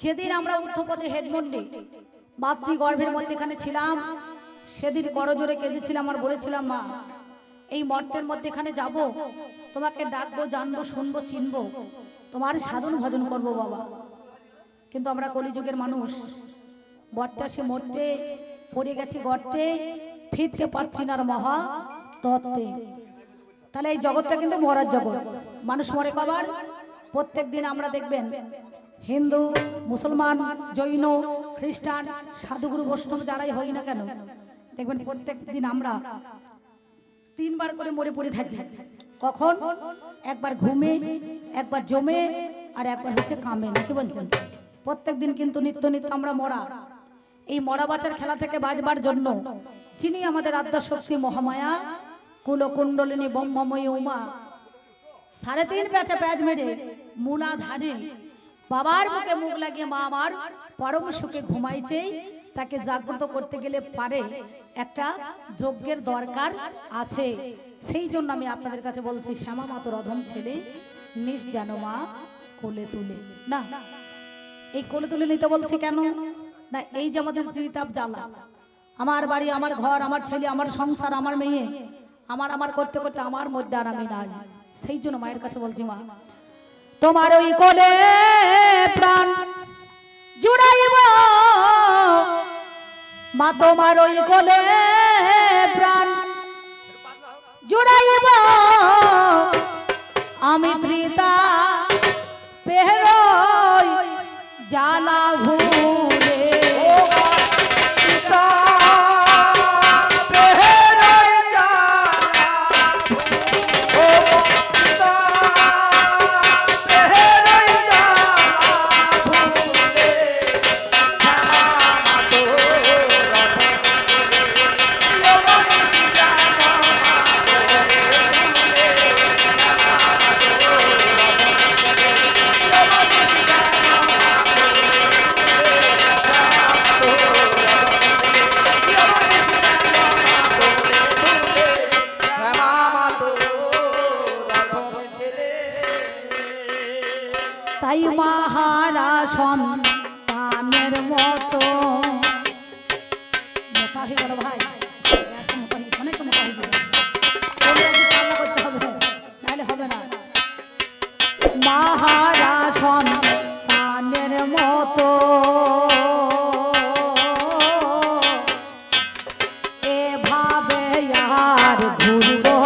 যেদিন আমরা ঊর্ধ্বপদে হেডমন্ডে মাতৃগর্ভের মধ্যেখানে ছিলাম, সেদিন করজোরে কেঁদেছিলাম আর বলেছিলাম, মা এই মর্তের মধ্যেখানে যাব, তোমাকে ডাকবো, জানবো, শুনবো, চিনবো, তোমার সাধন ভজন করবো বাবা। কিন্তু আমরা কলিযুগের মানুষ, বর্তে আসে মরতে, পড়ে গেছি গর্তে, ফিরতে পারছি না আর মহা তত্ত্বে। তাহলে এই জগৎটা কিন্তু মরার জগৎ। মানুষ মরে কবার? প্রত্যেক দিন আমরা দেখবেন হিন্দু, মুসলমান, জৈন, খ্রিস্টান, সাধুগুরু, বৈষ্ণব যারাই হই না কেন, দেখবেন প্রত্যেক দিন আমরা 3 বার করে মরে পড়ে থাকি। কখন? একবার ঘুমে, একবার জমে, আর একবার হচ্ছে কামে। নাকি বলছেন? প্রত্যেক দিন কিন্তু নিত্য নিত্য আমরা মরা। এই মরা বাঁচার খেলা থেকে বাঁচবার জন্য যিনি আমাদের আদ্যা শক্তি মহামায়া কুলকুণ্ডলিনী ব্রহ্মময়ী উমা 3.5 প্যাঁচা প্যাঁচ মেরে মূলাধারে বাবার মুখে মুখ লাগিয়ে মা আমার পরম সুখে ঘুমাইছে, তাকে জাগ্রত করতে গেলে পারে একটা যজ্ঞের দরকার আছে। সেই জন্য আমি আপনাদের কাছে বলছি, শ্যামা মাতর অধম ছেলে নিজ যেন মা কোলে তুলে। না, এই কোলে তুলে নিতে বলছি কেন? না, এই যে আমাদের ত্রিতাপ জ্বালা, আমার বাড়ি, আমার ঘর, আমার ছেলে, আমার সংসার, আমার মেয়ে, আমার আমার করতে করতে আমার মধ্যে আর আমি নাই। সেই জন্য মায়ের কাছে বলছি, মা তোমার ওই কোলে প্রাণ জুড়াইব, মা তোমার ওই কোলে প্রাণ জুড়াইব, আমি ত্রিতা পেহরই জ্বালা ভুলে। তাই মাহারা সন্তানের মতো মোটা হয়ে গেল ভাই, অনেক মোটা হয়ে গেল, করতে হবে, নাহলে হবে না। মাহারা সন্তানের মতো এভাবে আর ঘুরবো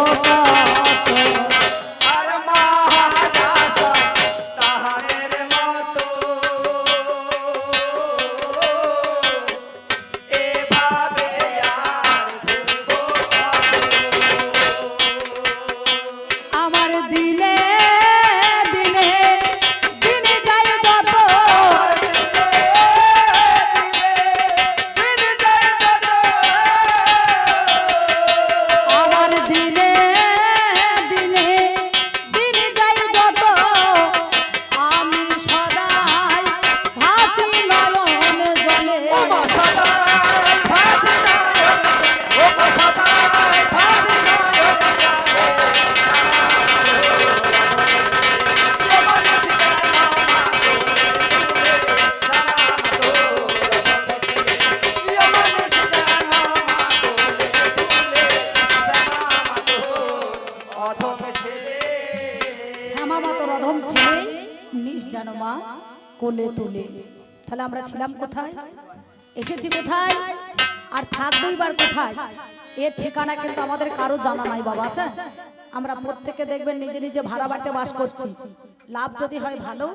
কোলে তুলে। তাহলে আমরা ছিলাম কোথায়, এসেছি কোথায়, আর থাকবোই বার কোথায়, এর ঠিকানা কিন্তু আমাদের কারো জানা নাই বাবা। আচ্ছা, আমরা প্রত্যেকে দেখবেন নিজে নিজে ভাড়া বাড়িতে বাস করছি। লাভ যদি হয় ভালো,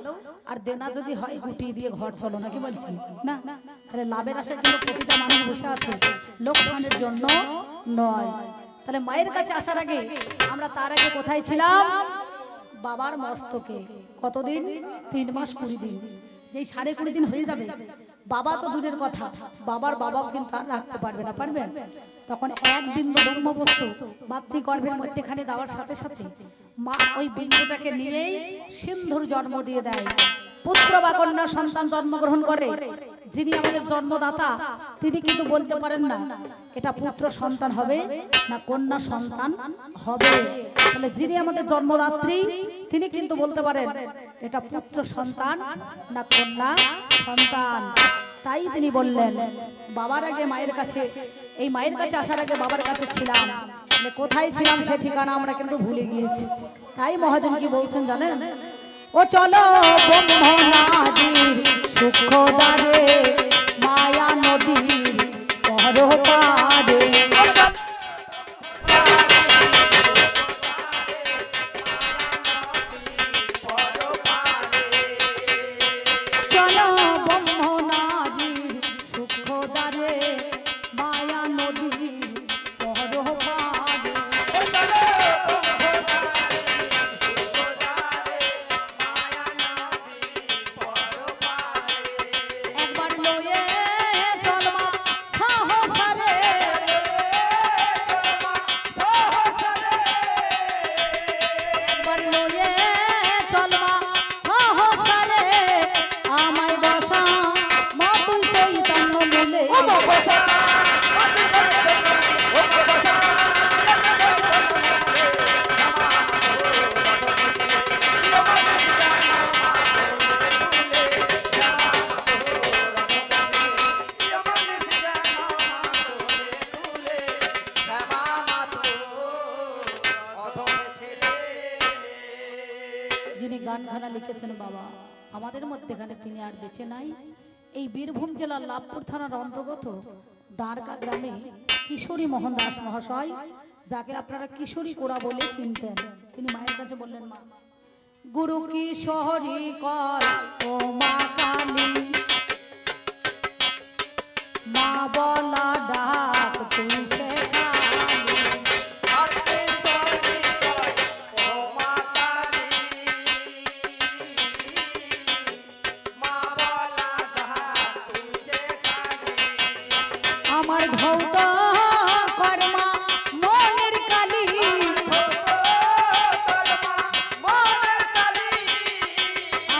আর দেনা যদি হয় গুটিয়ে দিয়ে ঘর চলো। নাকি বলছেন? না, তাহলে লাভের আশায় কিন্তু প্রতিটা মানুষ বসে আছে, লোকসানের জন্য নয়। তাহলে মায়ের কাছে আসার আগে আমরা তার আগে কোথায় ছিলাম? বাবার মস্তকে। কতদিন? 3 মাস 20 দিন। যেই 20.5 দিন হয়ে যাবে, বাবা তো দূরের কথা, বাবার বাবাও কিন্তু আর রাখতে পারবে না। পারবেন? তখন এক বিন্দু ব্রহ্মবস্তু মাতৃগর্ভের মধ্যেখানে দেওয়ার সাথে সাথে মা ওই বিন্দুটাকে নিয়েই সিন্ধুর জন্ম দিয়ে দেয়। পুত্র বা কন্যা সন্তান জন্মগ্রহণ করে, যিনি আমাদের জন্মদাতা তিনি কিন্তু বলতে পারেন না এটা পুত্র সন্তান হবে না কন্যা সন্তান হবে। তাহলে যিনি আমাদের জন্মদাত্রী তিনি কিন্তু বলতে পারেন এটা পুত্র সন্তান না কন্যা সন্তান। তাই তিনি বললেন বাবার আগে মায়ের কাছে, এই মায়ের কাছে আসার আগে বাবার কাছে ছিলাম, কোথায় ছিলাম সে ঠিকানা আমরা কিন্তু ভুলে গিয়েছি। তাই মহাজন কি বলছেন জানেন? ও চলো ব্রহ্মনাদির সুখদারে মায়া নদীর পরপারে, চলো ব্রহ্মনাদির সুখদারে মায়া নদীর পরপারে। একবার লয়ে চলমা সাহসারে, একবার লয়ে চলমা সাহসারে আমায় বসা মা তুই চৈতন্য মূলে। যিনি গানখানা লিখেছেন বাবা আমাদের মধ্যেখানে তিনি আর বেঁচে নাই। এই বীরভূম জেলার লাভপুর থানার অন্তর্গত দাঁড়কা গ্রামে কিশোরী মোহন দাস মহাশয়, যাকে আপনারা কিশোরী কোড়া বলে চিনতেন, তিনি মায়ের কাছে বললেন মা গুরু কিশোরী কর ও মা কালী, মা বলা ডাক তুই শেখালি। আমার ধৌত কর্মা মনের কালী,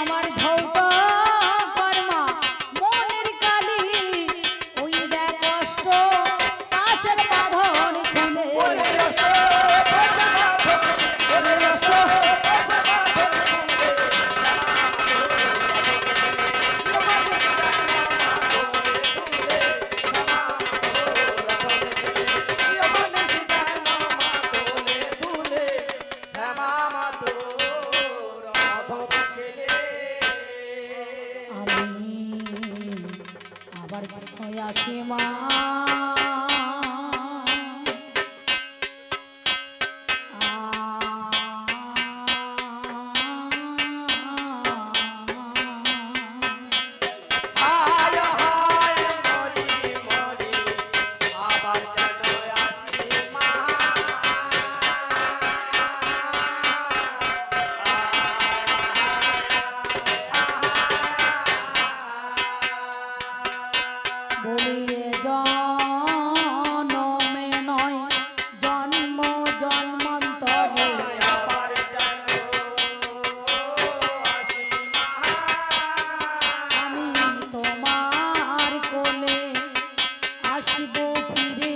আমার ধৌত কর্মা মনের কালী, ওই দেখ কষ্ট পাশের বাঁধন খুলে। আমি আবার যখন আসি মা বলিয়ে জনমে নয় জন্ম জন্মান্তরে, আমি তোমার কোলে আসব ফিরে।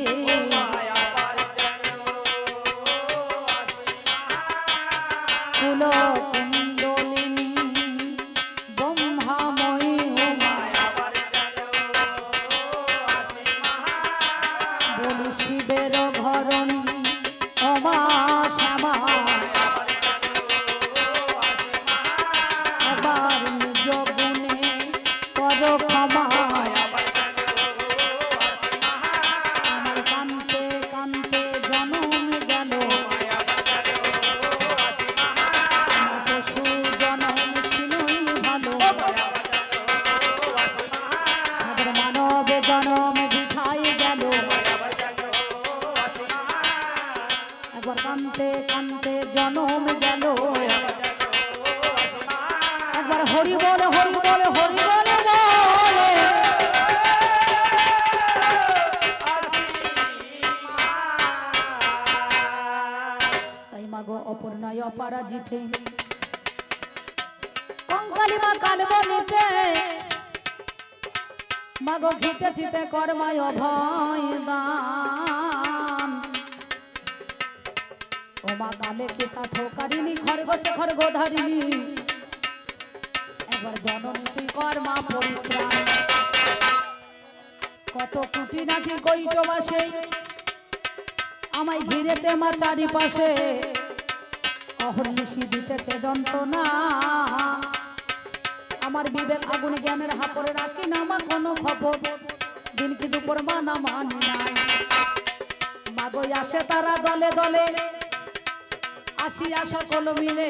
কুল কুণ্ডলিনী ব্রহ্মাময়ী উমা, বলি শিবের ঘরণী অমা শ্যামা, এবার নিজ গুণে কর ক্ষমা। আমার কান্তে কান্তে জনম গেল, আমার পশু জনম ছিলই ভালো, আমার মানব জনম বিঠাই গেল। একবার কান্তে কান্তে জনম গেল, একবার হরি বলে হরি বলে হরি বলে বলে। তাই মাগো অপর্ণায় অপরাজিতে কঙ্কাল কালিমা কালবনিতে মাগো ঘিতে চিতে কর্মায় অভয় দান ও মা কালে কিতা থোকারিনি খরগোশে খরগ ধারিনি একবার জননী তুই কর্মা পরিত্রাণ কত কুটি নাটি কইটো বাসে আমায় ঘিরেছে মা চারিপাশে অহর্নিশি দিতেছে যন্ত্রণা আমার বিবেক আগুন জ্ঞানের হাপরে রাখি না মা কোনো খবর দিন কি দুপুর মানা মানি নাই মাগো আসে তারা দলে দলে আসিয়া সকল মিলে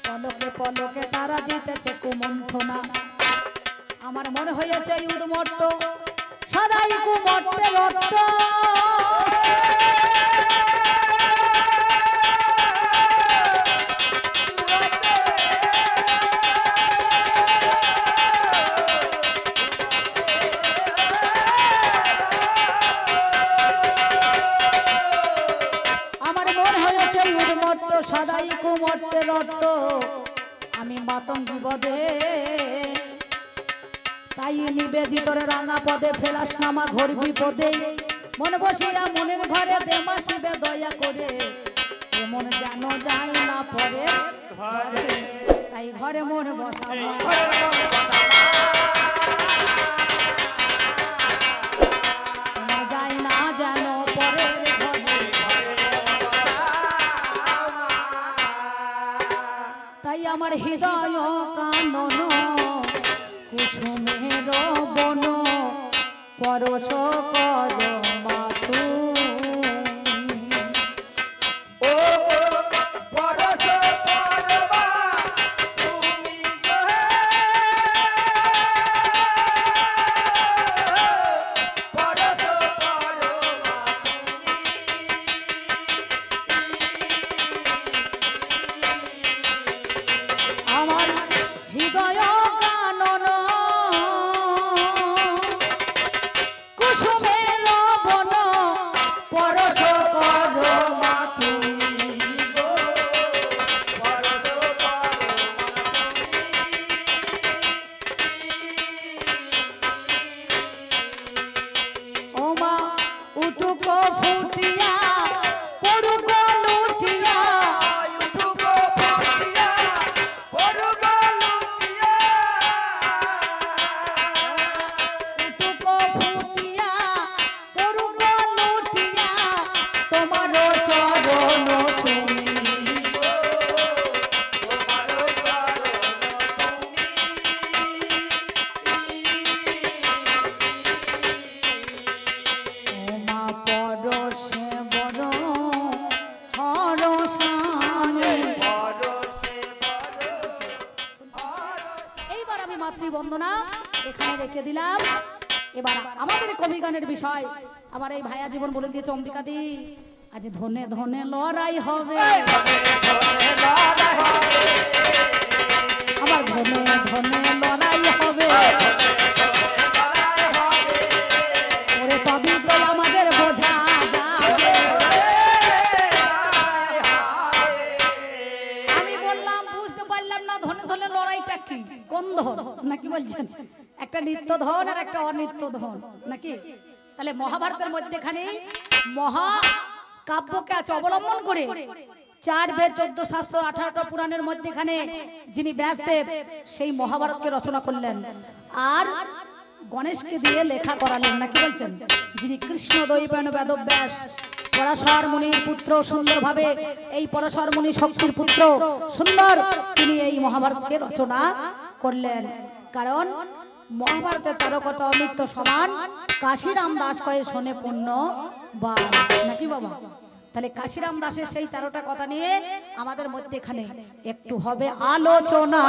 পলকে পলকে তারা দিতেছে কুমন্থনা আমার মনে হয়েছে উদ্মর্ত সদাই কুমর্তের অর্থ সদাই কুমর্তের অর্থ আমি মাতঙ্গী বদে তাই নিবেদিতর রাঙা পদে ফেলাস নামা ঘোর বিপদে মন বসিয়া মনের ঘরে দেমা শিবে দয়া করে মন যেন যায় না পরে তাই ঘরে মন বসা যায় না যেন পরে তাই আমার হৃদয় কানন কুসুমের বন পরশ কর মাতু ও পরশ করবা তুমি পরশ করবা আমার হৃদয় কানন কুসুমের বন পরশ কর মাতু ও মা উটুক ফুটিয়া পড়ুক লুটিয়া উটুক ফুটিয়া পড়ুক লুটিয়া তোমার চরণ চুমি ও মা পরশে বড় হরসানে এইবার আমি মাতৃবন্দনা এখানে রেখে দিলাম এবার আমাদের কবি গানের বিষয় আমার এই ভাইয়া জীবন বলে দিয়েছে অম্বিকাদি আজ ধনে ধনে লড়াই হবে আমার ধনে ধনে লড়াই হবে ওরে তবে তো আমাদের বোঝা যাবে আমি বললাম বুঝতে পারলাম না ধনে ধনে লড়াইটা কি কোন ধন নাকি বলছেন একটা নিত্য ধন আর একটা অনিত্য ধন নাকি তাহলে মহাভারতের মধ্যেখানে মহা কাব্যকে আছে অবলম্বন করে 4 বেদ 14 শাস্ত্র 18টা পুরাণের মধ্যেখানে যিনি ব্যাসদেব সেই মহাভারতকে রচনা করলেন আর গণেশকে দিয়ে লেখা করালেন নাকি বলছেন যিনি কৃষ্ণ দৈপায়ন বেদব্যাস পরাশর মুনির পুত্র সুন্দরভাবে এই পরাশর মুনি শক্তির পুত্র সুন্দর তিনি এই মহাভারতকে রচনা করলেন কারণ মহাভারতের 13 কথা অমৃত সমান কাশীরাম দাস কয়ে শোনে পুণ্য বা নাকি বাবা তাহলে কাশীরাম দাসের সেই 13টা কথা নিয়ে আমাদের মধ্যে এখানে একটু হবে আলোচনা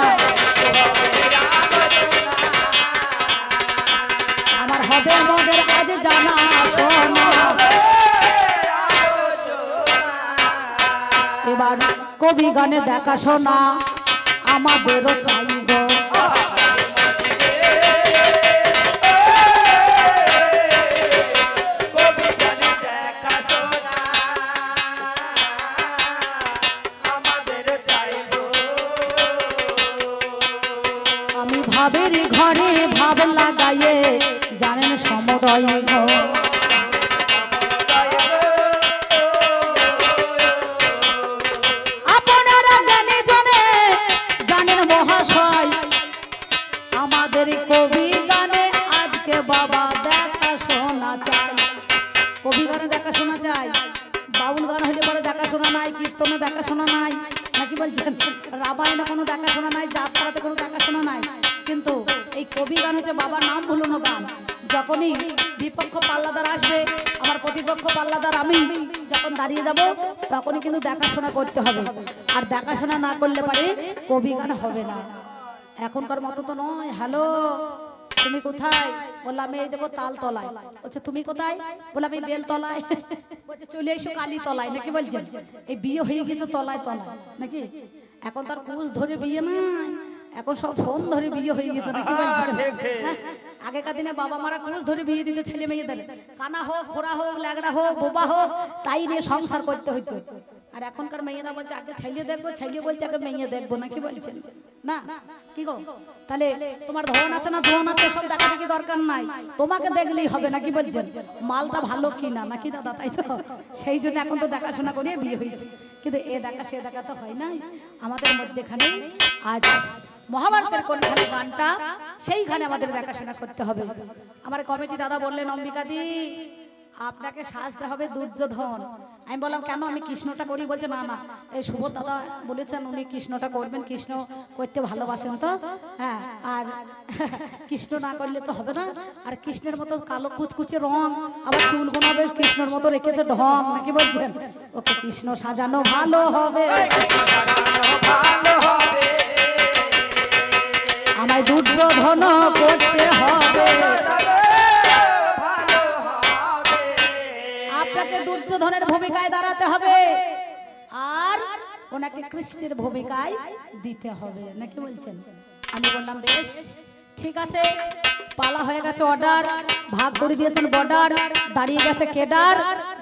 আমার হবে আমাদের আজ জানা শোনা এবার কবি গানে দেখা শোনা আমাদেরও চাইব ঘরে ভাব লাগাইয়ে জানেন সমুদয় গো। আপনারা জানে জানে জানেন মহাশয় আমাদের কবি গানে আজকে বাবা দেখাশোনা চাই। কবি গানে দেখাশোনা চাই, বাউল গান হইলে পরে দেখাশোনা নাই, কীর্তনে দেখাশোনা নাই, নাকি বলছেন? রামায়ণে কোনো দেখাশোনা নাই, যাত্রাতে কোনো দেখাশোনা নাই, কিন্তু এই কবি গান হচ্ছে বাবার নাম ভুলানো গান। যখনই বিপক্ষ পাল্লাদার আসবে, আমার প্রতিপক্ষ পাল্লাদার আমি যখন দাঁড়িয়ে যাব, তখনই কিন্তু দেখাশোনা করতে হবে। আর দেখাশোনা না করলে পারে কবি গান হবে না। এখনকার মতো তো নয়। হ্যালো, তুমি কোথায়? বললাম এই দেখো তাল তলায়। বলছে তুমি কোথায়? বললাম এই বেল তলায়। বলছে চলে এসো কালী তলায়, নাকি বলছেন? এই বিয়ে হয়ে গেছে তলায় তলায়, নাকি? এখন তার কুচ ধরে বিয়ে নাই, এখন সব ফোন ধরে বিয়ে হয়ে গেছে, নাকি বলছেন? হ্যাঁ? আগেকার দিনে বাবা মারা কুচ ধরে বিয়ে দিত ছেলে মেয়েদের, কানা হোক, খোড়া হোক, ল্যাগড়া হোক, বোবা হোক, তাই নিয়ে সংসার করতে হইতো। আর এখনকার মেয়েরা বলছে আগে ছেলে দেখবো, ছেলে বলছে আগে মেয়ে দেখবো, নাকি বলছেন? না কি গো, তাহলে তোমার ধন আছে না ধন আছে সব দেখা দেখি দরকার নাই, তোমাকে দেখলেই হবে, নাকি বলছেন? মালটা ভালো কিনা, নাকি দাদা? তাই তো, সেই জন্য এখন তো দেখাশোনা করিয়ে বিয়ে হয়েছে। কিন্তু এ দেখা সে দেখা তো হয় নাই। আমাদের মধ্যেখানে আজ মহাভারতের কোনখানে গানটা, সেইখানে আমাদের দেখাশোনা করতে হবে। আমার কমিটি দাদা বললেন অম্বিকাদি আপনাকে সাজতে হবে দুর্যোধন। আমি বললাম কেন, আমি কৃষ্ণটা করি। বলছে না না, এই সুবোধ দাদা বলেছেন উনি কৃষ্ণটা করবেন, কৃষ্ণ করতে ভালোবাসেন তো। হ্যাঁ, আর কৃষ্ণ না করলে তো হবে না। আর কৃষ্ণের মতো কালো কুচকুচে রং, আবার চুল গোনাবে কৃষ্ণর মতো রেখেছে ঢং, নাকি বলছেন? ওকে কৃষ্ণ সাজানো ভালো হবে, আমায় দুর্যোধন করতে হবে। আপনাকে দুর্যোধনের ভূমিকায় দাঁড়াতে হবে, আর ওনাকে কৃষ্ণের ভূমিকায় দিতে হবে, নাকি বলছেন? আমি বললাম বেশ ঠিক আছে, পালা হয়ে গেছে, অর্ডার ভাগ করে দিয়েছেন বর্ডার, দাঁড়িয়ে গেছে কেডার,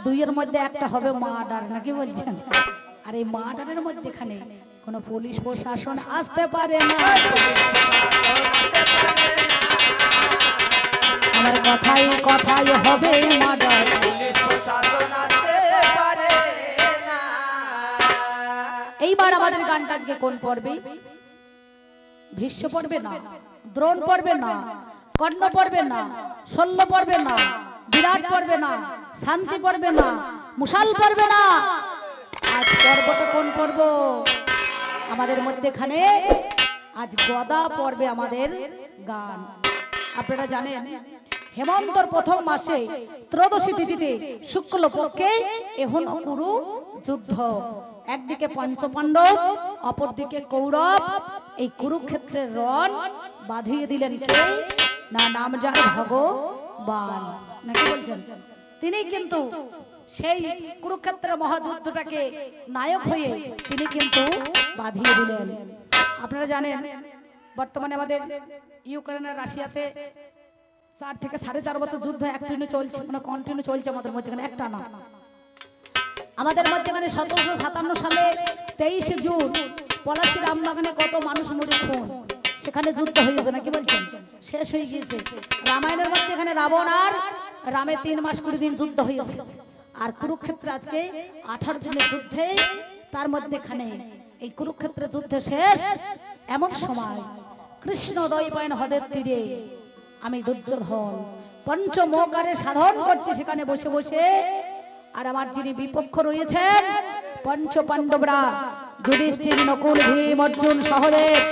দুইয়ের মধ্যে একটা হবে মার্ডার, নাকি বলছেন? আর এই মার্ডারের মধ্যেখানে কোনো পুলিশ প্রশাসন আসতে পারে না। আমার কথাই কথাই হবে মার্ডার। এইবার আমাদের গানটা আজকে কোন পর্বে? ভীষ্ম পড়বে না, দ্রোণ পড়বে না, কর্ণ পড়বে না, শল্য পড়বে না, বিরাট পড়বে না, শান্তি পড়বে না, মুশাল পড়বে না। আজ পর্বটা কোন পর্ব? আমাদের মধ্যেখানে আজ গদা পর্বে আমাদের গান। আপনারা জানেন হেমন্তর প্রথম মাসে ত্রয়োদশী তিথিতে শুক্ল পক্ষে এহন কুরু যুদ্ধ। একদিকে পঞ্চপাণ্ডব, অপরদিকে কৌরব। এই কুরুক্ষেত্রের রণ বাঁধিয়ে দিলেন কে? না, নাম যার ভগবান, নাকি বলছেন? তিনি কিন্তু সেই কুরুক্ষেত্রের মহাযুদ্ধটাকে নায়ক হয়ে তিনি কিন্তু বাঁধিয়ে দিলেন। আপনারা জানেন বর্তমানে আমাদের ইউক্রেনের রাশিয়াতে 4 থেকে 4.5 বছর যুদ্ধ একটিনে চলছে, মানে কন্টিনিউ চলছে আমাদের মধ্যে, একটা না। আমাদের মধ্যেখানে 1757 সালে 23 জুন পলাশী রামবাগানে কত মানুষ মরে খুন, সেখানে যুদ্ধ হয়েছে, নাকি বলছেন? শেষ হয়ে গিয়েছে। রামায়ণের মধ্যে এখানে রাবণ আর রামে 3 মাস 20 দিন যুদ্ধ হয়েছে। আর কুরুক্ষেত্রে আজকে 18 দিনের যুদ্ধে, তার মধ্যেখানে এই কুরুক্ষেত্রের যুদ্ধ শেষ। এমন সময় কৃষ্ণ দৈপায়ন হ্রদের তীরে আমি দুর্যোধন পঞ্চমোকারে সাধন করছি সেখানে বসে বসে। আর আমার যিনি বিপক্ষ রয়েছেন পঞ্চ পাণ্ডবরা, যুধিষ্ঠির, নকুল, ভীম, অর্জুন, সহদেব,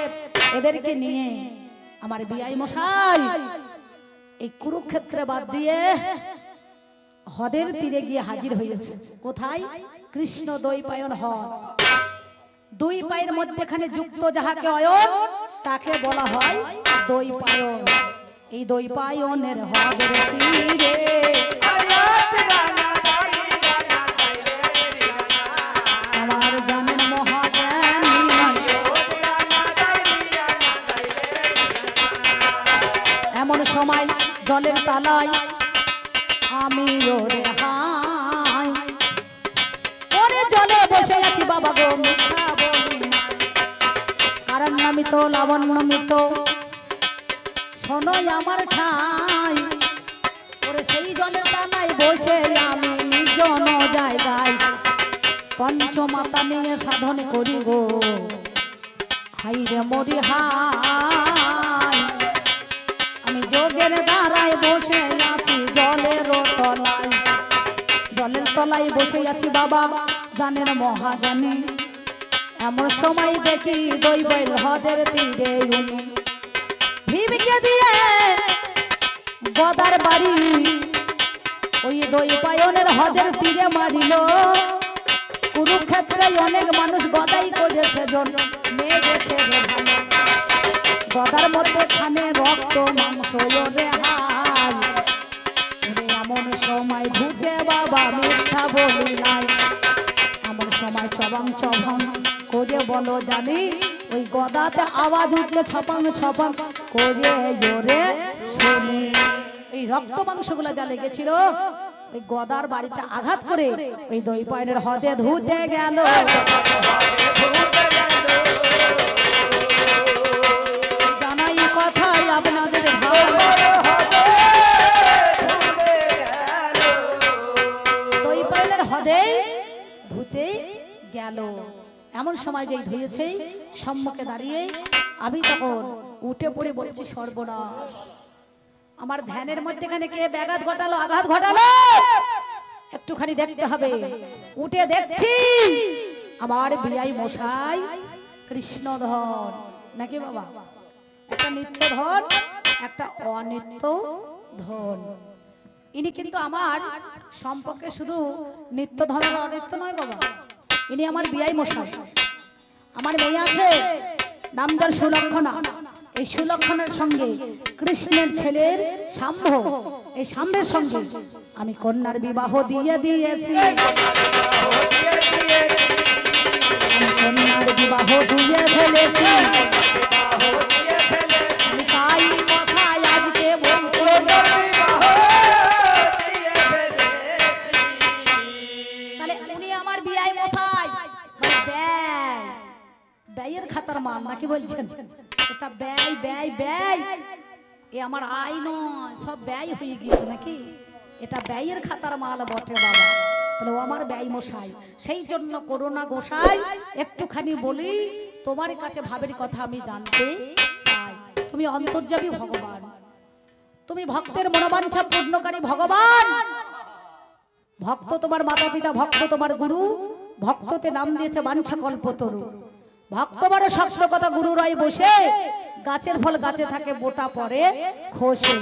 এদেরকে নিয়ে আমার বিআই মশাই এই কুরুক্ষেত্রে বাদ দিয়ে হ্রদের তীরে গিয়ে হাজির হয়েছে। কোথায়? কৃষ্ণ দৈপায়ন হ্রদ। 2 পায়ের মধ্যেখানে যুক্ত যাহাকে অয়ন, তাকে বলা হয় দৈপায়ন। এই দৈপায়নের হ্রদের তীরে আমার জানেন মহাজ্ঞানী, এমন সময় জলের তালায় আমি রে হাই ওরে জলে বসে আছি বাবা গো, মিথ্যা বলি না। কারণ নামিত লাবণ্য মিত শোনোই আমার ঠাই ওরে সেই জলের তলায় বসে আমি নির্জন জায়গায় পঞ্চমাতা নিয়ে সাধন করি গো হাই রে মরি হাই আমি যোগের দ্বারায় বসে আছি জলের তলায় বসে আছি বাবা জানের মহাজ্ঞানী এমন সময় দেখি দৈবের হ্রদের তীরে উনি ভীমকে দিয়ে গদার বাড়ি ওই দৈপায়নের হ্রদের তীরে মারিল কুরুক্ষেত্রে অনেক মানুষ গদাই করেছে জন মেয়ে গেছে রে ভালো গদার মধ্যে খানে রক্ত মাংস রে হাই রে এমন সময় ধুচে বাবা মিথ্যা বলি নাই এমন সময় চবং চবং করে বলো জানি ওই গদাতে আওয়াজ উঠছে ছপাং ছপাং করে জোরে শুনি এই রক্ত মাংসগুলো যা লেগেছিল ওই গদার বাড়িতে আঘাত করে ওই দৈপায়নের হ্রদে ধুতে গেল জানাই কথাই আপনাদের দৈপায়নের হ্রদে ধুতে গেল এমন সময় যেই ধুয়েছে সম্মুখে দাঁড়িয়ে আমি তখন উঠে পড়ে বলছি সর্বনাশ আমার ধ্যানের মধ্যেখানে কে ব্যাঘাত ঘটালো আঘাত ঘটালো একটুখানি দেখতে হবে উঠে দেখছি আমার বিয়াই মশাই কৃষ্ণধর নাকি বাবা একটা নিত্য ধন একটা অনিত্য ধন ইনি কিন্তু আমার সম্পর্কে শুধু নিত্য ধন আর অনিত্য নয় বাবা ইনি আমার বিয়াই মশাই আমার মেয়ে আছে নাম যার সুলক্ষণা এই সুলক্ষণার সঙ্গে কৃষ্ণের ছেলের শাম্ভ এই শাম্ভের সঙ্গে আমি কন্যার বিবাহ দিয়ে দিয়েছি কন্যার বিবাহ দিয়ে ফেলেছি তাই কথায় আজকে বলছি তাহলে উনি আমার বিয়াই মশাই ব্যয়ের খাতার মাল নাকি বলছেন এটা ব্যয় ব্যয় ব্যয় এ আমার আয় নয় সব ব্যয় হয়ে গিয়েছে নাকি এটা ব্যয়ের খাতার মাল বটে বাবা তাহলে ও আমার ব্যয় মশাই সেই জন্য করোনা গোসাই একটুখানি বলি তোমার কাছে ভাবের কথা আমি জানতে চাই তুমি অন্তর্যামী ভগবান তুমি ভক্তের মনোবাঞ্ছা পূর্ণকারী ভগবান ভক্ত তোমার মাতা পিতা ভক্ত তোমার গুরু ভক্ততে নাম দিয়েছে বাঞ্ছা কল্পতরু ভক্ত বড় শক্ত কথা গুরু রায় বসে গাছের ফল গাছে থাকে বোটা পরে খসে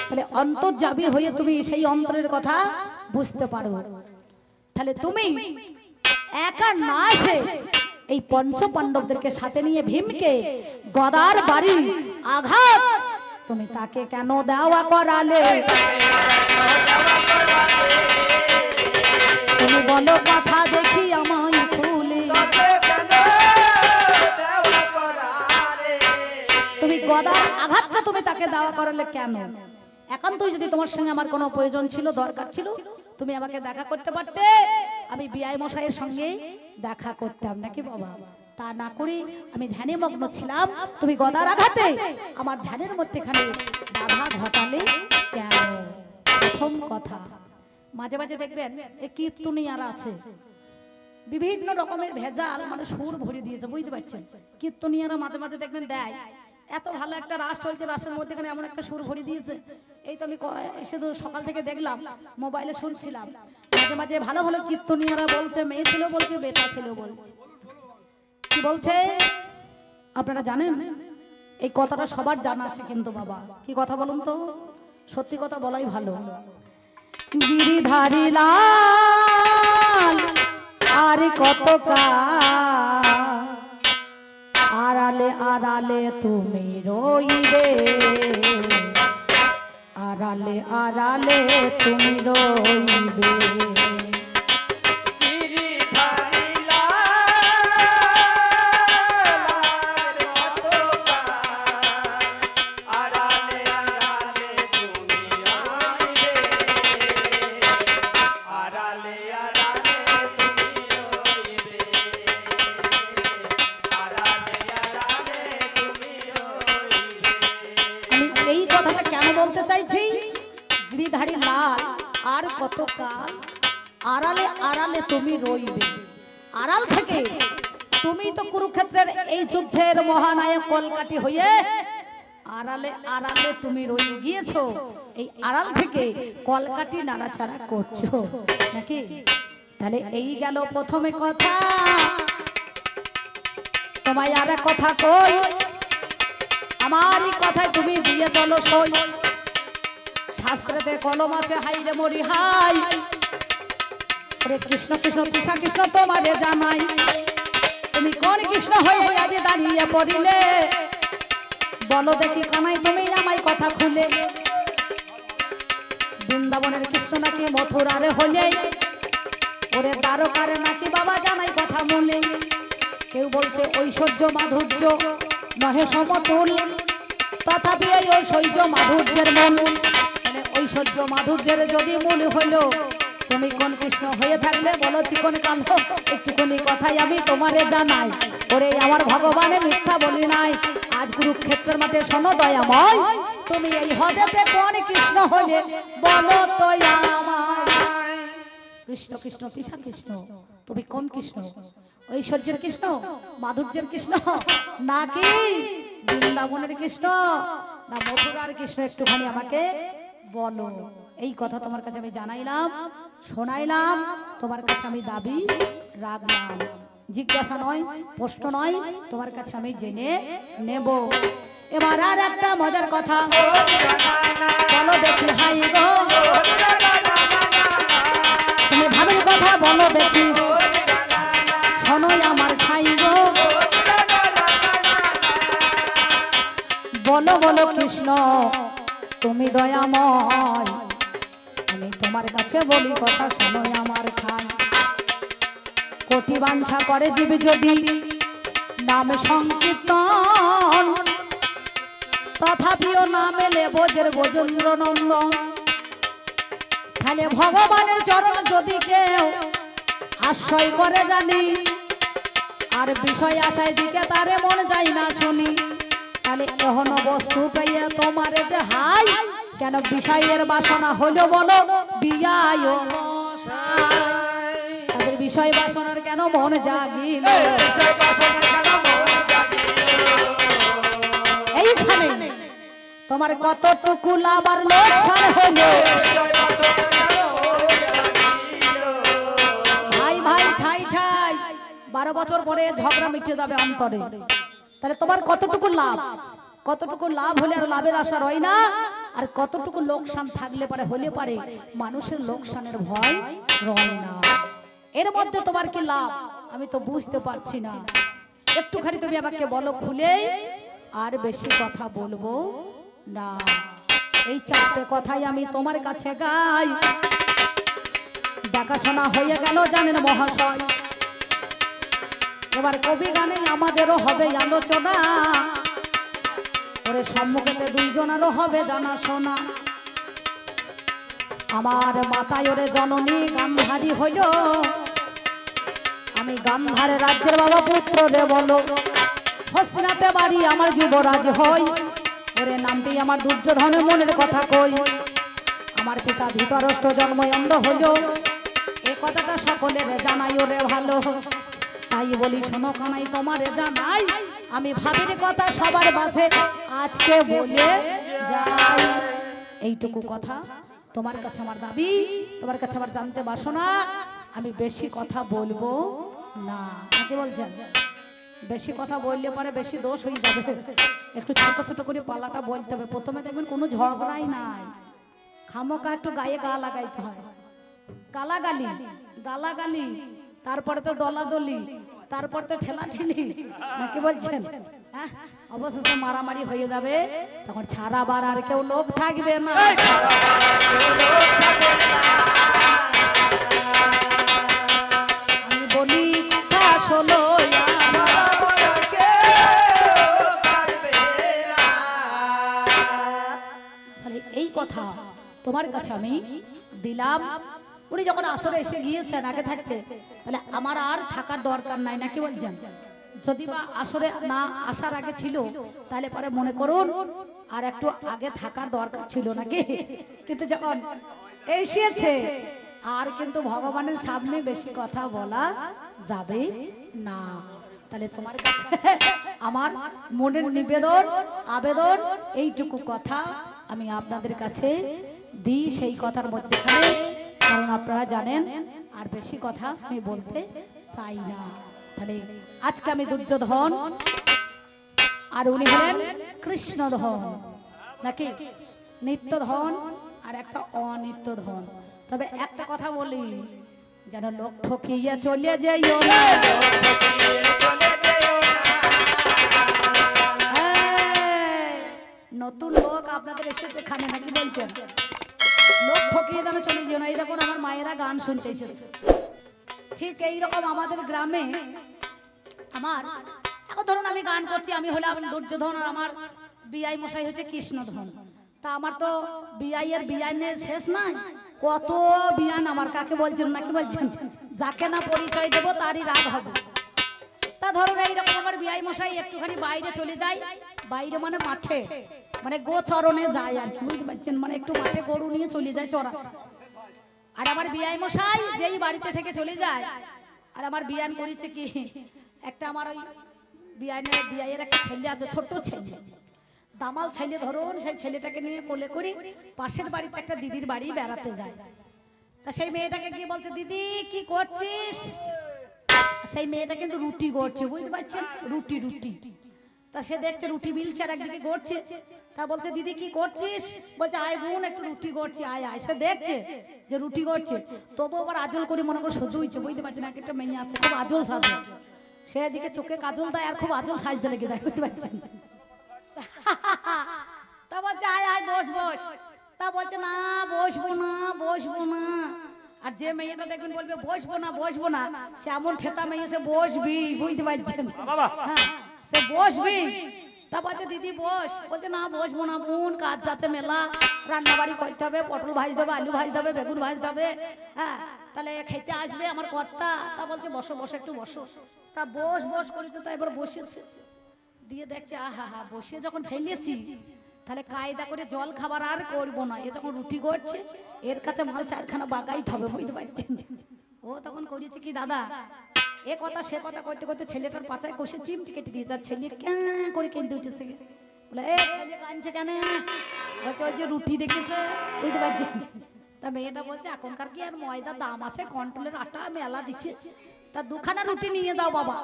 তাহলে অন্তর্যামী হয়ে তুমি সেই অন্তরের কথা বুঝতে পারো তাহলে তুমি একা না এসে এই পঞ্চ পাণ্ডবদেরকে সাথে নিয়ে ভীমকে গদার বাড়ি আঘাত তুমি তাকে কেন দেওয়া করালে তুমি বলো কথা দেখি আমায় খুলে তুমি গদার আঘাতটা তুমি তাকে দেওয়া করালে কেন একান্তই যদি তোমার সঙ্গে আমার কোনো প্রয়োজন ছিল দরকার ছিল তুমি আমাকে দেখা করতে পারতে আমি বিআই মশাইয়ের সঙ্গে দেখা করতাম নাকি বাবা তা না করি আমি ধ্যানে মগ্ন ছিলাম তুমি গদার আঘাতে আমার ধ্যানের মধ্যেখানে বাধা ঘটালে কেন প্রথম কথা মাঝে মাঝে দেখবেন এই কীর্তনিয়ারা আছে বিভিন্ন রকমের ভেজাল মানে সুর ভরে দিয়েছে বুঝতে পারছেন কীর্তনিয়ারা মাঝে মাঝে দেখবেন দেয় এত ভালো একটা রাস চলছে রাসের মধ্যেখানে এমন একটা সুর ভরে দিয়েছে এই তো আমি এসে তো সকাল থেকে দেখলাম মোবাইলে শুনছিলাম মাঝে মাঝে ভালো ভালো কীর্তনিয়ারা বলছে মেয়ে ছিল বলছে বেটা ছিল বলছে কি বলছে আপনারা জানেন এই কথাটা সবার জানা আছে কিন্তু বাবা কি কথা বলুন তো সত্যি কথা বলাই ভালো গিরিধারী লাল আর কত আড়ালে আড়ালে তুমি রইবে আড়ালে আড়ালে তুমি রইবে কথাটা কেন বলতে চাইছি, গিরিধারী লাল আর কত কাল আড়ালে আড়ালে তুমি রইবে। আড়াল থেকে তুমি তো কুরুক্ষেত্রের এই যুদ্ধের মহানায়ক কলকাঠি হয়ে আড়ালে আড়ালে তুমি রয়ে গিয়েছো, এই আড়াল থেকে কলকাঠি নাড়াচাড়া করছো নাকি? তাহলে এই গেল প্রথমে কথা। তোমায় আর এক কথা কই, আমার এই কথায় তুমি দিয়ে চলো সই। শাস্ত্রেতে কলম আছে হাই রে মরি হাই, ওরে কৃষ্ণ কৃষ্ণ কৃষ্ণ কৃষ্ণ তোমারে জানাই। তুমি কোন কৃষ্ণ হয়ে আজ দাঁড়িয়ে পড়িলে, বলো দেখি কানাই তুমি আমায় কথা খুলে। বৃন্দাবনের কৃষ্ণ নাকি মথুরারে হলে, ওরে দ্বারকারে নাকি বাবা জানাই কথা মনে। কেউ বলছে ঐশ্বর্য মাধুর্য নহে সমতুল, তথাপি এই ঐশ্বর্য মাধুর্যের মন। মানে ঐশ্বর্য মাধুর্যের যদি মনে হইলো, তুমি কোন কৃষ্ণ হয়ে থাকলে বলো চিকন কালো একটুখানি কথাই আমি তোমারে জানাই। ওরে আমার ভগবানে মিথ্যা বলি নাই, আজ কুরুক্ষেত্রের মাঠে শোনো দয়াময়, তুমি এই হদেতে কোন কৃষ্ণ হলে বলো তো আমায়। কৃষ্ণ কৃষ্ণ কৃষ্ণ কৃষ্ণ, তুমি কোন কৃষ্ণ? ঐশ্বর্যের কৃষ্ণ, মাধুর্যের কৃষ্ণ, নাকি বৃন্দাবনের কৃষ্ণ, না মথুরার কৃষ্ণ? একটুখানি আমাকে বলো। এই কথা তোমার কাছে আমি জানাইলাম, শোনাইলাম, তোমার কাছে আমি দাবি রাখলাম। জিজ্ঞাসা নয়, প্রশ্ন নয়, তোমার কাছে আমি জেনে নেব। এবার আর একটা মজার কথা বলো দেখি হাই গো, তুমি ভাবের কথা বলো দেখি, শোনোই আমার খাই গো। বলো বলো কৃষ্ণ তুমি দয়াময়, আমি তোমার কাছে বলি কথা, শোনোই আমার খাই। কোটি বাঞ্ছা করে জীব যদি নামে সংকীর্তন, তথাপিও নামে লেবজের বজেন্দ্র নন্দন। তাহলে ভগবানের চরণ যদি কেউ আশ্রয় করে জানি, আর বিষয় আশায় দিকে তারে মন যায় না শুনি, তাহলে এহন বস্তু পেয়ে তোমারে যে হাই, কেন বিষয়ের বাসনা হলো বলো বিয়ায় তাদের বিষয় বাসনার কেন মন জাগিল? এইখানে তোমার কতটুকু লাভ আর লোকসান হলো, ভাই ভাই ঠাই ঠাই 12 বছর পরে ঝগড়া মিটে যাবে অন্তরে। তাহলে তোমার কতটুকু লাভ, কতটুকু লাভ হলে আর লাভের আশা রয় না, আর কতটুকু লোকসান থাকলে পারে হলে পারে মানুষের লোকসানের ভয় রয় না। এর মধ্যে তোমার কি লাভ আমি তো বুঝতে পারছি না। একটুখানি তুমি আমাকে বলো খুলে, আর বেশি কথা বলবো না। এই 4টে কথাই আমি তোমার কাছে গাই। দেখাশোনা হয়ে গেল জানেন মহাশয়, এবার কবি গানে আমাদেরও হবে আলোচনা। ওরে সম্মুখেতে 2 জনেরও হবে জানা শোনা। আমার মাথায় ওরে জননী গান্ধারী হইল, আমি গান্ধারে রাজ্যের বাবা পুত্র রে বলো। হস্তিনাতে বাড়ি আমার যুবরাজ হই, ওরে নামটি আমার দুর্যোধনের মনের কথা কই। আমার পিতা ধৃতরাষ্ট্র জন্ম অন্ধ হইল, এ কথাটা সকলের জানাই ওরে ভালো। তাই বলি শোনো কানাই তোমারে জানাই, আমি ভাবির কথা সবার মাঝে আজকে বলে যাই। এইটুকু কথা তোমার কাছে আমার দাবি, তোমার কাছে আমার জানতে বাসনা। আমি বেশি কথা বলবো না, কি বলছেন? বেশি কথা বললে পরে বেশি দোষ হয়ে যাবে। একটু ছোট ছোট করে পালাটা বলতে হবে। প্রথমে দেখবেন কোনো ঝগড়াই নাই, খামোকা একটু গায়ে গা লাগাইতে হয়। গালাগালি গালাগালি, তারপরে তো দলাদলি, তারপর তো ঠেলাঠেলি, নাকি বলছেন? হ্যাঁ, অবশেষে মারামারি হয়ে যাবে, তখন ছাড়াবার আর কেউ লোক থাকবে না। আমি বলি কথা শোনো, এই কথা তোমার কাছে আমি দিলাম। উনি যখন আসরে এসে গিয়েছেন আগে থাকতে, তাহলে আমার আর থাকার দরকার নাই, নাকি বলছেন? যদি বা আসরে না আসার আগে ছিল তাহলে পরে মনে করুন আর একটু আগে থাকার দরকার ছিল নাকি, কিন্তু যখন এসেছে আর কিন্তু ভগবানের সামনে বেশি কথা বলা যাবে না। তাহলে তোমার কাছে আমার মনের নিবেদন আবেদন এইটুকু কথা আমি আপনাদের কাছে দিই সেই কথার মধ্যেখানে, কারণ আপনারা জানেন আর বেশি কথা আমি বলতে চাই না। তাহলে আজকে আমি দুর্যোধন আর উনি হলেন কৃষ্ণধন নাকি, নিত্যধন আর একটা অনিত্যধন। তবে একটা কথা বলি, যেন লোক ঠকিয়ে চলে যাইও না। নতুন লোক আপনাদের এসেছে এখানে নাকি বলছেন, লোক ঠকিয়ে যেন চলে যেও না। এই দেখুন আমার মায়েরা গান শুনতে এসেছে, ঠিক এইরকম আমাদের গ্রামে আমার এখন ধরুন আমি গান করছি, আমি হলাম দুর্যোধন আর আমার বিআই মশাই হচ্ছে কৃষ্ণধন। তা আমার তো বিআই এর বিআইনের শেষ নাই, কত বিয়ান আমার, কাকে বলছেন নাকি বলছেন, যাকে না পরিচয় দেবো তারই রাগ হবে। তা ধরুন এইরকম আমার বিআই মশাই একটুখানি বাইরে চলে যায়, বাইরে মানে মাঠে, মানে গোচরণে যায় আর কি, বুঝতে পারছেন, মানে একটু মাঠে গরু নিয়ে চলে যায় চড়া। আর আমার বিআই মশাই যেই বাড়িতে থেকে চলে যায়, আর আমার বিয়ান করেছে কি, একটা আমার ওই বিআইয়ের একটা ছেলে আছে, ছোট্ট ছেলে, দামাল ছেলে ধরুন, সেই ছেলেটাকে নিয়ে কোলে করে পাশের বাড়িতে একটা দিদির বাড়ি বেড়াতে যায়। তা সেই মেয়েটাকে গিয়ে বলছে, দিদি কি করছিস? সেই মেয়েটা কিন্তু রুটি গড়ছে, বুঝতে পারছেন, রুটি রুটি। তা সে দেখছে রুটি বিলছে আর একদিকে গড়ছে। তা বলছে, দিদি কি করছিস? বলছে, আয় বোন একটু রুটি গড়ছি, আয় আয়। সে দেখছে যে রুটি গড়ছে, তবু আবার আজল করে মনে করে সহ্য হয়েছে, বুঝতে পারছেন, একটা মেয়ে আছে খুব আজল সাজে, সে এদিকে চোখে কাজল দেয় আর খুব আজল সাজতে লেগে যায়, বুঝতে পারছেন। তা বলছে, আয় আয় বস বস। তা বলছে, না বসবো না বসবো না। আর যে মেয়েটা দেখবেন বলবে বসবো না বসবো না, সে এমন ঠেটা মেয়ে, সে বসবি, বুঝতে পারছেন, হ্যাঁ সে বসবি। তা বলছে, দিদি বস। বলছে, না বসবো না বোন, কাজ যাচ্ছে মেলা, রান্না বাড়ি করতে হবে, পটল ভাজতে হবে, আলু ভাজতে হবে, বেগুন ভাজতে হবে, হ্যাঁ তাহলে খেতে আসবে আমার কর্তা। তা বলছে, বসো বসো একটু বসো। তা বস বস করেছে, তা এবার বসেছে, দিয়ে দেখছে আহা হা, বসে যখন ফেলেছি তাহলে কায়দা করে জল খাবার আর করবো না। এ যখন রুটি করছে, এর কাছে মাল চারখানা বাগাইতে হবে, বুঝতে পারছেন। ও তখন করেছে কি, দাদা এ কথা সে কথা করতে করতে ছেলেটার পাচায় কষে চিমটি কেটে দিয়েছে। আর ছেলে কেন করে কেঁদে উঠেছে, বলে এ ছেলে কাঁদছে কেন? বলছে, ওই যে রুটি দেখেছে, বুঝতে পারছেন। তা মেয়েটা বলছে, এখনকার কি আর ময়দা দাম আছে, কন্ট্রোলের আটা মেলা দিচ্ছে, তা দুখানা রুটি নিয়ে যাও বাবা।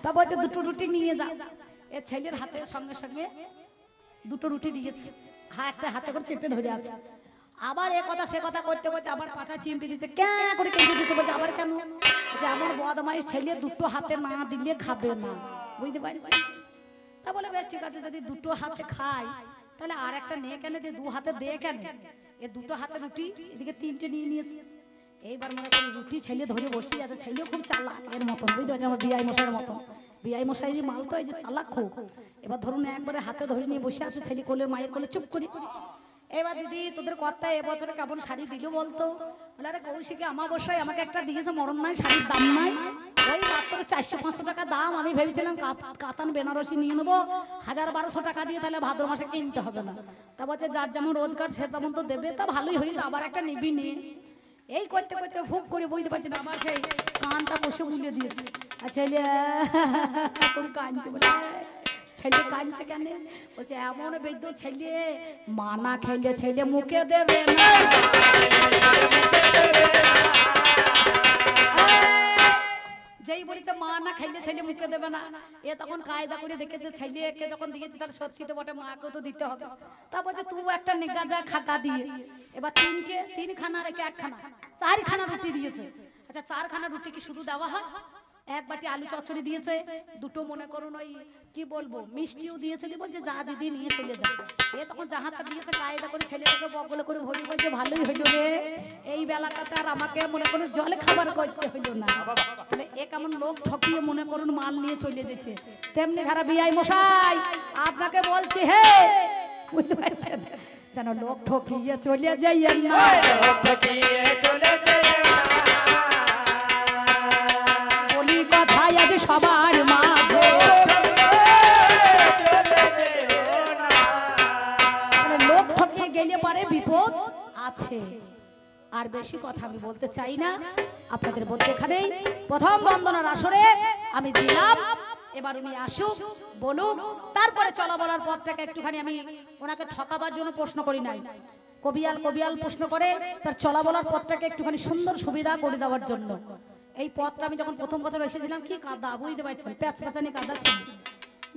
তা বলছে, দুটো রুটি নিয়ে যাও। এ ছেলের হাতের সঙ্গে সঙ্গে দুটো রুটি দিয়েছে, হ্যাঁ একটা হাতে করে চেপে ধরে আছে। আবার এ কথা সে কথা করতে করতে আবার পাছা চিমটি দিচ্ছে, কেন করে কেঁদে দিচ্ছে। বলছে, আবার কেন? যে আমার বদমাইশ ছেলে দুটো হাতে না দিলে খাবে না, বুঝতে পারছি। তা বলে, বেশ ঠিক আছে, যদি দুটো হাতে খাই তাহলে আর একটা নিয়ে কেন, দিয়ে দু হাতে দে কেন? এ দুটো হাতে রুটি এদিকে তিনটে নিয়ে নিয়েছে। এইবার মনে করি রুটি ছেলে ধরে বসিয়ে আছে, ছেলেও খুব চালাক এর মতন, বুঝতে পারছি, আমার বিআই মশাইয়ের মতন। বিআই মশাই মাল তো এই যে চালাক খুব। এবার ধরুন একবারে হাতে ধরে নিয়ে বসে আছে, ছেলে কোলে, মায়ের কোলে চুপ করে। এবার দিদি তোদের কর্তা এবছরে কেমন শাড়ি দিল বলতো? বলে, আরে কৌশিকে আমাবস্যায় আমাকে একটা দিয়েছে, মরণ নাই, শাড়ির দাম নাই, ওই মাত্র 400-500 টাকা দাম। আমি ভেবেছিলাম কাতান বেনারসি নিয়ে নেবো 1000-1200 টাকা দিয়ে, তাহলে ভাদ্র মাসে কিনতে হবে না। তা বলছে, যার যেমন রোজগার সে তেমন তো দেবে। তা ভালোই হয়েছে, আবার একটা নিবি নিয়ে। এই করতে করতে ফুক করে, বুঝতে পারছি না, আমার সেই কানটা কষে মুলে দিয়েছে। আর ছেলে কাঁদছে, বলে ছেলে কাঁদছে কেন? বলছে, এমন বেদ্য ছেলে, মা না খেলে ছেলে মুখে দেবে না। যেই বলেছে মা না খাইলে ছেলে মুখে দেবে না, এ তখন কায়দা করে দেখেছে ছেলেকে যখন দিয়েছে তাহলে সত্যি তো বটে, মাকেও তো দিতে হবে। তা বলছে, তুই একটা নেগা যা খাকা দিয়ে। এবার তিনখানা রেখে একখানা, 4খানা রুটি দিয়েছে। আচ্ছা 4খানা রুটি কি শুধু দেওয়া হয়? এক বাটি আলু চচ্চড়ি দিয়েছে, দুটো মনে করুন ওই কি বলবো মিষ্টিও দিয়েছে। বলছে, যা দিদি নিয়ে চলে যায়। এ তখন যাহাটা দিয়েছে কায়দা করে ছেলেটাকে বগল করে ভরি, বলছে, ভালোই হইল রে, এই বেলাটাতে আর আমাকে মনে করুন জলে খাবার করতে হইল না। তাহলে এ কেমন লোক ঠকিয়ে মনে করুন মাল নিয়ে চলে যেছে। তেমনি ধারা বিআই মশাই আপনাকে বলছি, হে বুঝতে পারছেন, যেন লোক ঠকিয়ে চলে যাইয়েন না। বলি কথাই আছে সবার মা। লোক ঠকিয়ে গেলে পারে বিপদ আছে। আর বেশি কথা আমি বলতে চাই না, আপনাদের মধ্যে এখানেই প্রথম বন্দনার আসরে আমি দিলাম। এবার উনি আসুক, বলুক, তারপরে চলা বলার পথটাকে একটুখানি আমি ওনাকে ঠকাবার জন্য প্রশ্ন করি নাই, কবিয়াল প্রশ্ন করে তার চলা বলার পথটাকে একটুখানি সুন্দর সুবিধা করে দেওয়ার জন্য। এই পথটা আমি যখন প্রথম বছর এসেছিলাম কি কাদা বুঝতে পারছেন, প্যাঁচানি কাদা ছিল,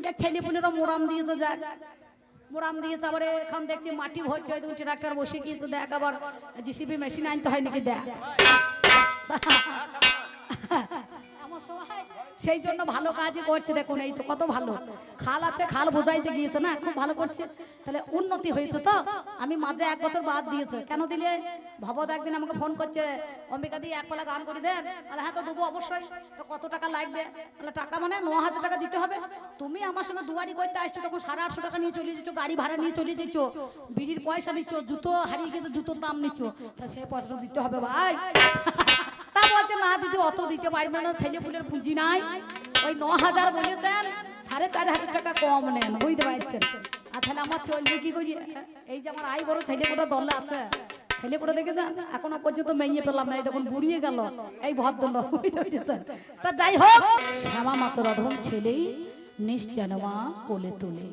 যাক ছেলেপুলেরা মোরাম দিয়েছে, যাক মোরাম দিয়েছে, আবার এখন দেখছি মাটি ভরছে, ওই ট্রাক্টর বসে গিয়েছে, দেখ আবার জিসিবি মেশিন আনতে হয় নাকি, দেখ সেই জন্য ভালো কাজই করছে। দেখুন এই তো কত ভালো খাল আছে, খাল বোঝাইতে গিয়েছে না, খুব ভালো করছে, তাহলে উন্নতি হয়েছে। তো আমি মাঝে 1 বছর বাদ দিয়েছে, কেন দিলে ভবদ একদিন আমাকে ফোন করছে, অম্বিকা দিয়ে 1 পালা গান করে দেন। আর হ্যাঁ তো দেবো অবশ্যই, তো কত টাকা লাগবে? টাকা মানে 9,000 টাকা দিতে হবে। তুমি আমার সঙ্গে দুয়ারি করতে আসছো, তখন 850 টাকা নিয়ে চলে যাচ্ছ, গাড়ি ভাড়া নিয়ে চলে যাচ্ছ, বিড়ির পয়সা নিচ্ছ, জুতো হারিয়ে গেছে জুতোর দাম নিচ্ছ, তা সেই পয়সাটা দিতে হবে ভাই। তা বলছে না দিদি অত দিতে পারবে না, ছেলে পুলের পুঁজি নাই, ওই 9,000 বলেছেন, 4,500 টাকা কম নেন, বুঝতে পারছেন। আর তাহলে আমার চলবে কি করি? এই যে আমার আই বড় ছেলে কোটা দলে আছে, ছেলে কোটা দেখেছেন এখনো পর্যন্ত মেয়ে পেলাম না, এই দেখুন বুড়িয়ে গেল এই ভদ্রলোক, বুঝতে পেরেছেন। তা যাই হোক, শ্যামা মাতর অধম ছেলেই নিশ্চেনমা কোলে তোলে।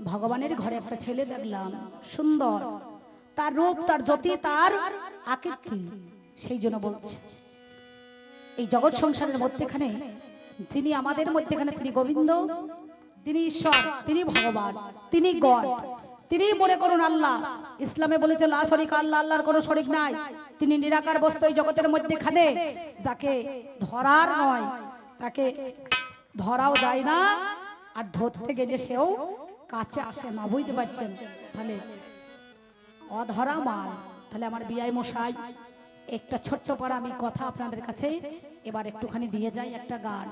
ভগবানের ঘরে একটা ছেলে দেখলাম, সুন্দর, তার রূপ, তার জ্যোতি, তার আকৃতি, সেই জন্য বলছে এই জগৎ সংসারের মধ্যেখানে যিনি আমাদের মধ্যেখানে, তিনি গোবিন্দ, তিনি ঈশ্বর, তিনি ভগবান, তিনি গড, তিনি মনে করুন আল্লাহ। ইসলামে বলেছে লা শরীকা আল্লাহ, আল্লাহর কোনো শরীক নাই, তিনি নিরাকার বস্তু এই জগতের মধ্যেখানে, যাকে ধরার নয়, তাকে ধরাও যায় না, আর ধরতে গেলে সেও কাছে আসে না, বুঝতে পারছেন। তাহলে অধরা মাল। তাহলে আমার বিআই মশাই একটা ছোট্ট পর আমি কথা আপনাদের কাছে এবার একটুখানি দিয়ে যাই, একটা গান।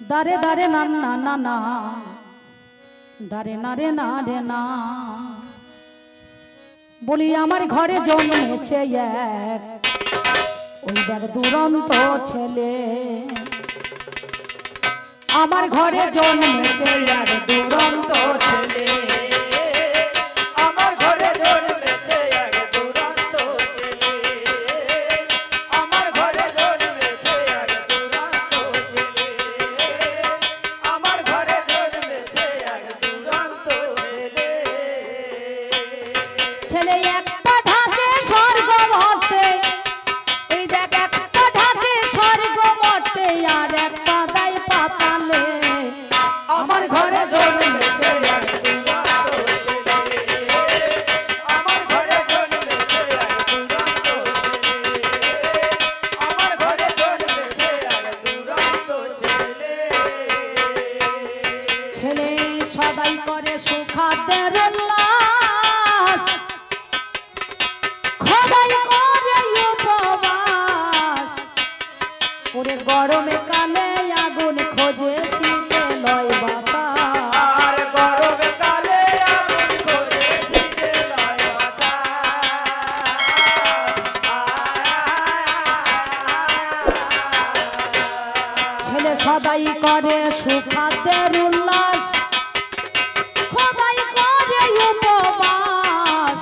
দারে দারে না না না না, দারে না রে না রে না, বলি আমার ঘরে জন্মেছে এক, ওই দেখ দুরন্ত ছেলে, আমার ঘরে জন্মেছে এক দুরন্ত ছেলে, আমার ঘরে জন্মেছে এক দুরন্ত ছেলে, আমার ঘরে জন্মেছে এক দুরন্ত ছেলে, আমার ঘরে জন্মেছে এক দুরন্ত ছেলে। ছেলে একটা ঢাকে স্বর্গ মর্তে, এই দেখ একটা ঢাকে স্বর্গ মর্তে, আর একটা দায় পাতালে, আমার ঘরে জন্মেছে এক দুরন্ত ছেলে, আমার ঘরে জন্মেছে এক দুরন্ত ছেলে, আমার ঘরে জন্মেছে এক দুরন্ত ছেলে। ছেলে সদাই করে সুখাদ্যের উল্লাস, খোদাই করে উপবাস, ওরে গরমে কালে আগুন খোঁজে, শীতে লয় বাতাস, আর গরমে কালে আগুন করে শীতে লয় বাতাস। ছেলে সদাই করে সুখাদ্যের উল্লাস, খোদাই করে উপবাস,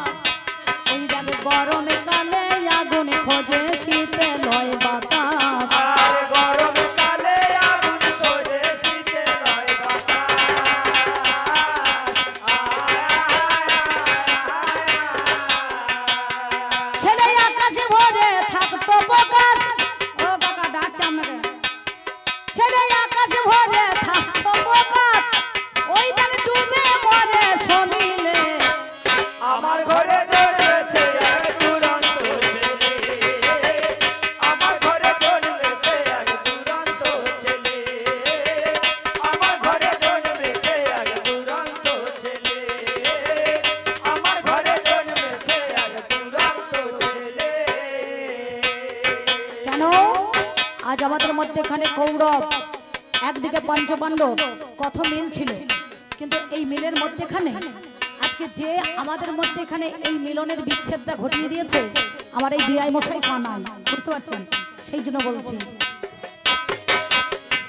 ওই দেখ গরমে কালে আগুন খোঁজে, শীতে লয় বাতাস, আর গরমে কালে আগুন করে শীতে লয় বাতাস। ছেলে আকাশে ভরে থাকতো প্রকাশ, ও কাকা ডাকছে আপনাকে, ছেলে আকাশে ভরে থাকতো প্রকাশ, ওই দেখ ডুবে মরে শনিলে, আমার ঘরে জন্মেছে এক দুরন্ত ছেলে, আমার ঘরে জন্মেছে এক দুরন্ত ছেলে, আমার ঘরে জন্মেছে এক দুরন্ত ছেলে, আমার ঘরে জন্মেছে এক দুরন্ত ছেলে। কেন আজ আমাদের মধ্যে এখানে কৌরব, একদিকে পঞ্চপাণ্ডব, কত মিল ছিল, কিন্তু এই মিলের মধ্যেখানে আজকে যে আমাদের মধ্যে এখানে এই মিলনের বিচ্ছেদটা ঘটিয়ে দিয়েছে, আমার এই বিআই মশাই কানাই, বুঝতে পারছেন। সেই জন্য বলছি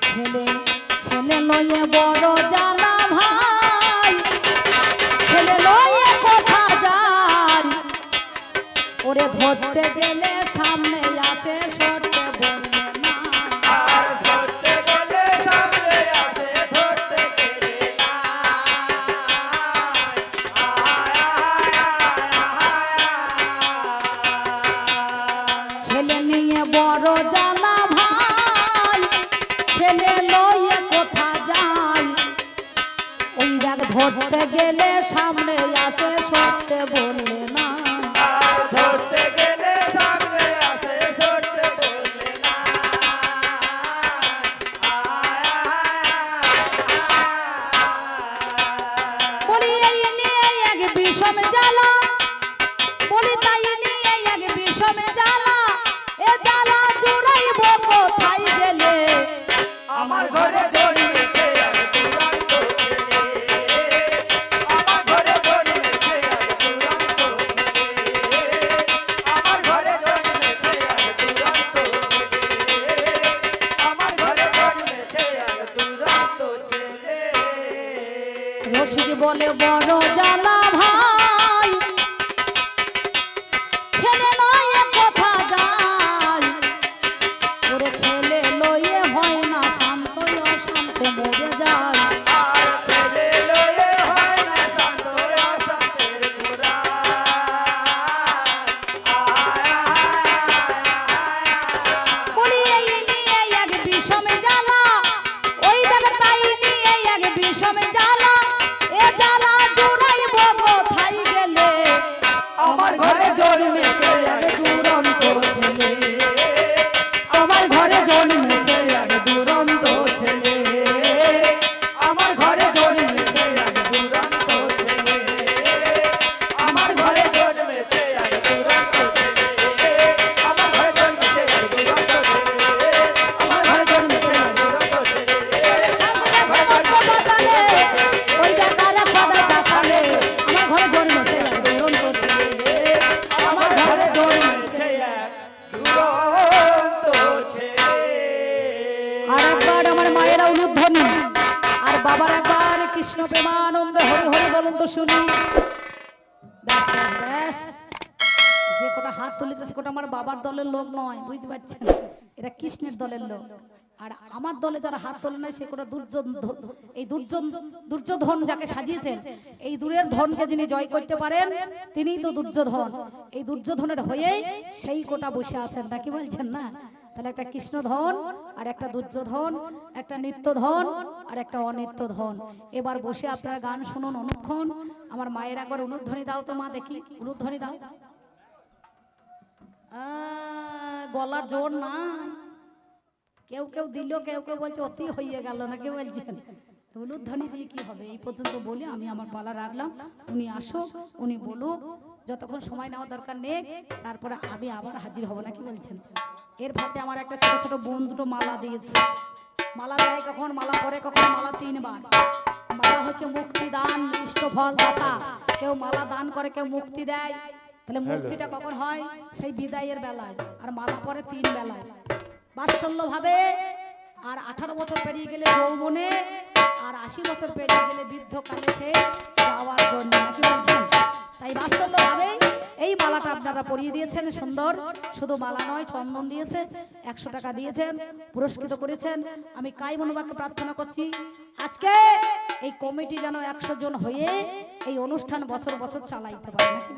ছেলে ছেলে লয়ে বড় জ্বালা ভাই, ছেলে ধরতে গেলে সামনে আসে সরতে বললে না আর ধরতে গেলে সামনে আসে ধরতে গেলে না ছেলে নিয়ে বড় জ্বালা ভাই ছেলে লয়ে কোথা যায় ওই দেখ ধরতে গেলে সামনে আসে সরতে বললে না আর ধরতে গেলে সামনে আসে ধরতে বললে না বলি এই নিয়ে এক বিষম জ্বালা বলি তাই নিয়ে এক বিষম জ্বালা এ জ্বালা জুড়াইব কোথায় গেলে আমার ঘরে জন্মেছে আর দুরন্ত ছেলে আমার ঘরে জন্মেছে আর দুরন্ত ছেলে আমার ঘরে জন্মেছে আর দুরন্ত ছেলে আমার ঘরে জন্মেছে আর দুরন্ত ছেলে রসিক বলে বড় জ্বালা ভাই ছেলে লয়ে কোথা যায় ওরে ছেলে লয়ে হয় না শান্ত অশান্তে মরে যায় আর ছেলে লয়ে হয় না শান্ত অশান্তের গোড়া বলি এই নিয়ে এক বিষম জ্বালা ওই দেখ তাই নিয়ে এক বিষম জ্বালা এ জ্বালা জুড়াইব কোথায় গেলে আমার ঘরে জন্মেছে এক দুরন্ত ছেলে আমার ঘরে জন্মেছে এক দুরন্ত ছেলে আমার ঘরে জন্মেছে এক দুরন্ত ছেলে আমার ঘরে জন্মেছে এক দুরন্ত ছেলে আমার ঘরে জন্মেছে এক দুরন্ত ছেলে আমার ঘরে জন্মেছে এক দুরন্ত ছেলে ওই দেখালে ফাদা দেখালে আমার ঘরে জন্মেছে এক দুরন্ত ছেলে আমার ঘরে জন্মেছে এক দুরন্ত ছেলে আর একবার আমার মায়েরা উলুধ্বনি আর বাবার একবার কৃষ্ণ প্রেমানন্দ হরি হরি বলুন তো শুনি ব্যাস ব্যাস ব্যাস যে কোটা হাত তুলেছে সে কোটা আমার বাবার দলের লোক নয় বুঝতে পারছেন এটা কৃষ্ণের দলের লোক আর আমার দলে যারা হাত তোলে না সে কোটা দুর্যোধন যাকে সাজিয়েছেন এই দূরের ধনকে যিনি জয় করতে পারেন তিনিই তো দুর্যোধন এই দুর্যোধনের হয়েই সেই কোটা বসে আছেন নাকি বলছেন না তাহলে একটা কৃষ্ণধন আর একটা দুর্যোধন একটা নিত্যধন আর একটা অনিত্যধন এবার বসে আপনারা গান শুনুন অনুক্ষণ আমার মায়ের একবার উলুধ্বনি দাও তো মা দেখি উলুধ্বনি দাও গলার জোর না কেউ কেউ দিল কেউ কেউ বলছে অতি হইয়ে গেল না কেউ বলছেন উলুধ্বনি দিয়ে কি হবে এই পর্যন্ত বলে আমি আমার পালা রাখলাম উনি আসুক উনি বলুক যতক্ষণ সময় নেওয়া দরকার নেই তারপরে আমি আবার হাজির হব না কি বলছেন এর ফাঁকে আমার একটা ছোট ছোট বোন দুটো মালা দিয়েছে মালা দেয় কখন মালা পরে কখন মালা 3 বার মালা হচ্ছে মুক্তি দান ইষ্টফল দাতা কেউ মালা দান করে কেউ মুক্তি দেয় তাহলে মুক্তিটা কখন হয় সেই বিদায়ের বেলায় আর মালা পরে 3 বেলায় বাৎসল্য ভাবে আর 18 বছর পেরিয়ে গেলে যৌবনে আর 80 বছর পেরিয়ে গেলে বৃদ্ধকালে সে যাওয়ার জন্য নাকি বলছেন তাই বাৎসল্য ভাবে এই মালাটা আপনারা পরিয়ে দিয়েছেন সুন্দর শুধু মালা নয় চন্দন দিয়েছে 100 টাকা দিয়েছেন পুরস্কৃত করেছেন আমি কাই মনোবাক্যে প্রার্থনা করছি আজকে এই কমিটি যেন 100 জন হয়ে এই অনুষ্ঠান বছর বছর চালাইতে পারে নাকি